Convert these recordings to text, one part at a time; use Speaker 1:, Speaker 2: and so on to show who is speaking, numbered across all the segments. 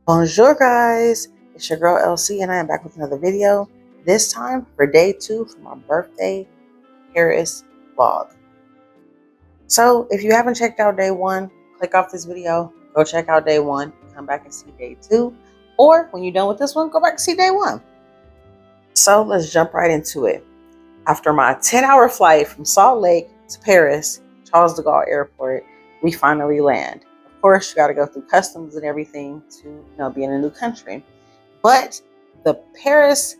Speaker 1: Bonjour guys, it's your girl LC and I am back with another video, this time for day 2 for my birthday Paris vlog. So if you haven't checked out day 1, click off this video, go check out day 1, come back and see day 2, or when you're done with this one, go back and see day 1. So let's jump right into it. After my 10-hour flight from Salt Lake to Paris, Charles de Gaulle Airport, we finally land. Of course, you got to go through customs and everything to be in a new country. But the Paris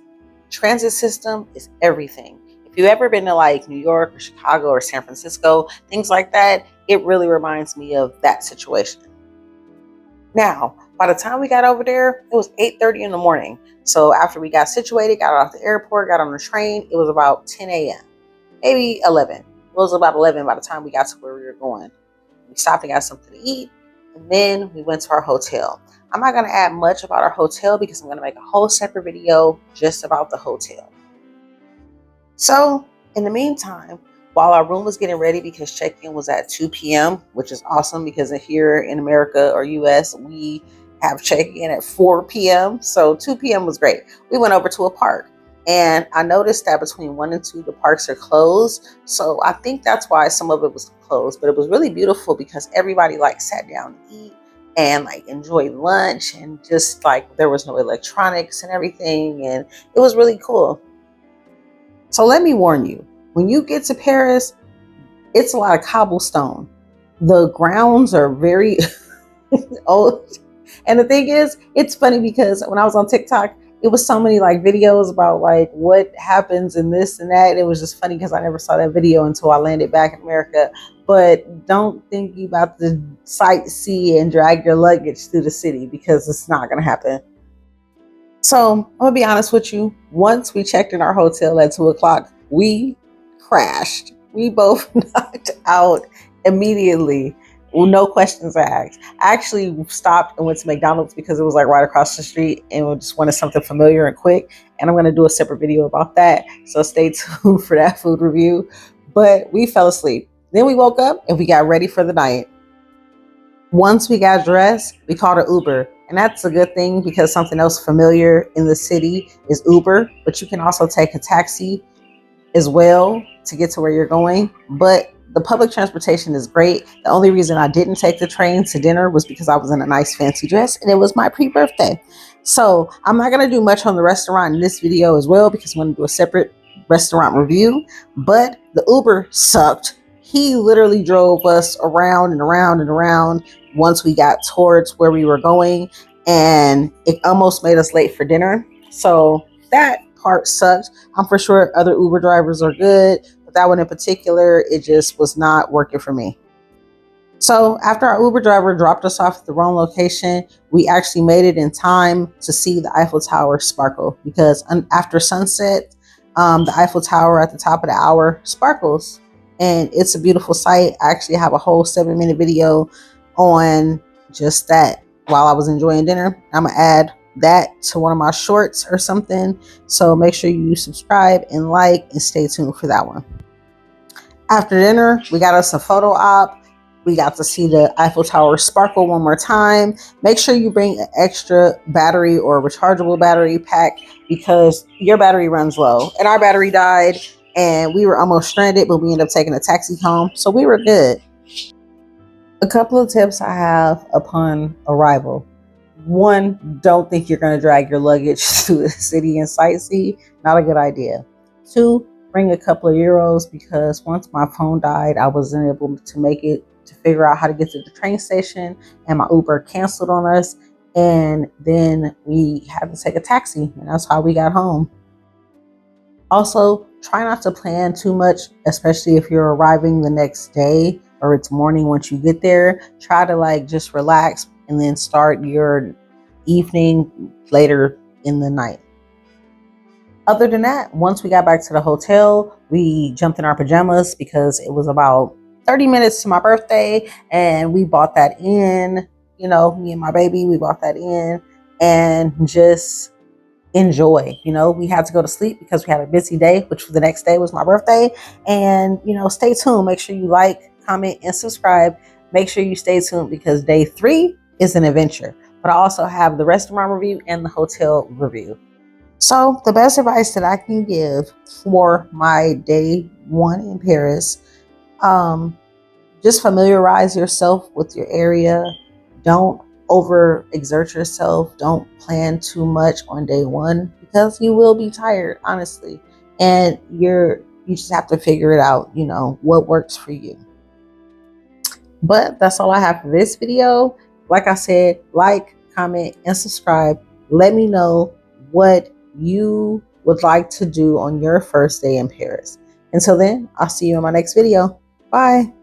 Speaker 1: transit system is everything. If you've ever been to like New York or Chicago or San Francisco, things like that, it really reminds me of that situation. Now, by the time we got over there, it was 8:30 in the morning. So after we got situated, got off the airport, got on the train, it was about 10 a.m. Maybe 11. It was about 11 by the time we got to where we were going. We stopped and got something to eat, and then we went to our hotel. I'm not going to add much about our hotel because I'm going to make a whole separate video just about the hotel. So in the meantime, while our room was getting ready, because check-in was at 2 p.m., which is awesome because here in America or US, we have check-in at 4 p.m. So 2 p.m. was great. We went over to a park. And I noticed that between 1 and 2, the parks are closed. So I think that's why some of it was closed. But it was really beautiful because everybody sat down to eat and enjoyed lunch, and just there was no electronics and everything. And it was really cool. So let me warn you, when you get to Paris, it's a lot of cobblestone. The grounds are very old. And the thing is, it's funny because when I was on TikTok, it was so many videos about what happens in this and that. It was just funny because I never saw that video until I landed back in America. But don't think you about to sightsee and drag your luggage through the city, because it's not going to happen. So I'm going to be honest with you. Once we checked in our hotel at 2 o'clock, we crashed. We both knocked out immediately. No questions asked. I actually stopped and went to McDonald's because it was right across the street, and we just wanted something familiar and quick. And I'm going to do a separate video about that. So stay tuned for that food review. But we fell asleep. Then we woke up and we got ready for the night. Once we got dressed, we called an Uber. And that's a good thing because something else familiar in the city is Uber. But you can also take a taxi as well to get to where you're going. But the public transportation is great. The only reason I didn't take the train to dinner was because I was in a nice fancy dress and it was my pre-birthday. So I'm not going to do much on the restaurant in this video as well because I'm going to do a separate restaurant review. But the Uber sucked. He literally drove us around and around and around once we got towards where we were going, and it almost made us late for dinner. So that part sucked. I'm for sure other Uber drivers are good, but that one in particular, it just was not working for me. So after our Uber driver dropped us off at the wrong location, we actually made it in time to see the Eiffel Tower sparkle, because after sunset, the Eiffel Tower at the top of the hour sparkles, and it's a beautiful sight. I actually have a whole 7-minute video on just that while I was enjoying dinner. I'm gonna add that to one of my shorts or something. So make sure you subscribe and like and stay tuned for that one. After dinner, we got us a photo op. We got to see the Eiffel Tower sparkle one more time. Make sure you bring an extra battery or rechargeable battery pack because your battery runs low. And our battery died and we were almost stranded, but we ended up taking a taxi home. So we were good. A couple of tips I have upon arrival. 1, don't think you're going to drag your luggage through the city and sightsee. Not a good idea. 2, bring a couple of euros because once my phone died, I wasn't able to make it to figure out how to get to the train station, and my Uber canceled on us, and then we had to take a taxi, and that's how we got home. Also, try not to plan too much, especially if you're arriving the next day or it's morning once you get there. Try to just relax and then start your evening later in the night. Other than that, once we got back to the hotel, we jumped in our pajamas because it was about 30 minutes to my birthday, and we bought that in, me and my baby, we bought that in and just enjoy. We had to go to sleep because we had a busy day, which the next day was my birthday. And stay tuned. Make sure you like, comment, and subscribe. Make sure you stay tuned because day 3 is an adventure. but I also have the restaurant review and the hotel review. So the best advice that I can give for my day 1 in Paris, just familiarize yourself with your area. Don't over exert yourself. Don't plan too much on day 1 because you will be tired, honestly. And you just have to figure it out, what works for you. But that's all I have for this video. Like I said, like, comment, and subscribe. Let me know what you would like to do on your first day in Paris. Until then, I'll see you in my next video. Bye.